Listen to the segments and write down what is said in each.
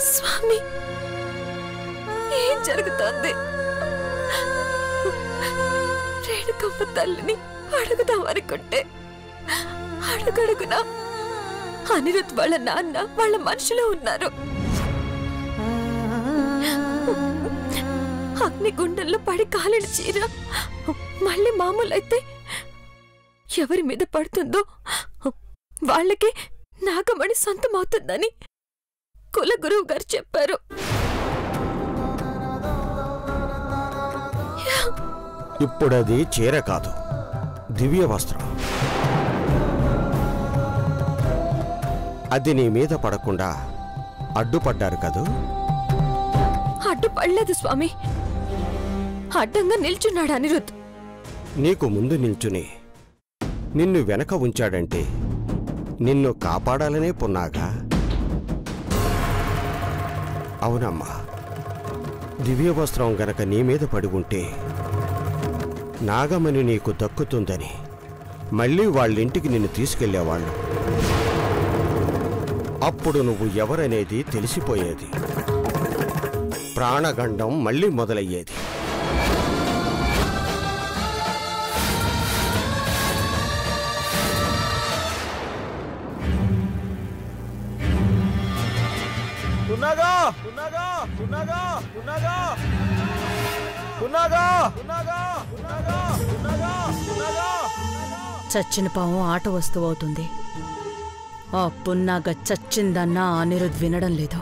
స్వామి, ఏం జరుగుతోంది? రేణుకమ్మ తల్లిని అడుగుదామనుకుంటే అడుగడుగునా అనిరుద్ వాళ్ళ నాన్న వాళ్ళ మనుషులు ఉన్నారు. అగ్నిగుండంలో పడి కాలిన చీర మళ్ళీ మామూలైతే ఎవరి మీద పడుతుందో వాళ్ళకి నాగమణి సొంతమవుతుందని కులగురువు గారు చెప్పారు. ఇప్పుడది చీర కాదు, దివ్య వస్త్రం. అది నీ మీద పడకుండా అడ్డుపడ్డారు కదూ? అడ్డుపడలేదు స్వామి, అడ్డంగా నిల్చున్నాడు అనిరుద్. నీకు ముందు నిల్చుని నిన్ను వెనక ఉంచాడంటే నిన్ను కాపాడాలనే పున్నాగా. అవునమ్మా, దివ్య వస్త్రం గనక నీ మీద పడి ఉంటే నాగమణి నీకు దక్కుతుందని మళ్ళీ వాళ్ళింటికి నిన్ను తీసుకెళ్లేవాళ్ళు. అప్పుడు నువ్వు ఎవరనేది తెలిసిపోయేది, ప్రాణగండం మళ్ళీ మొదలయ్యేది. చచ్చిన పాము ఆట వస్తువు అవుతుంది. ఆ పున్నాగ చచ్చిందన్నా అనిరుద్ వినడం లేదు.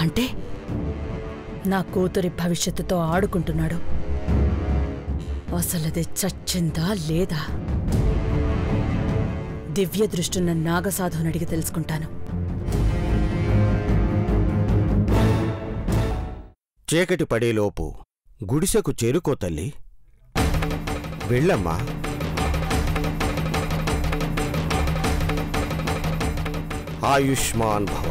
అంటే నా కూతురి భవిష్యత్తుతో ఆడుకుంటున్నాడు. అసలది చచ్చిందా లేదా? దివ్య దృష్టిన్న నాగసాధుని అడిగి తెలుసుకుంటాను. చీకటి పడేలోపు గుడిసెకు చేరుకో తల్లి. వెళ్ళమ్మా. ఆయుష్మాన్ భవ.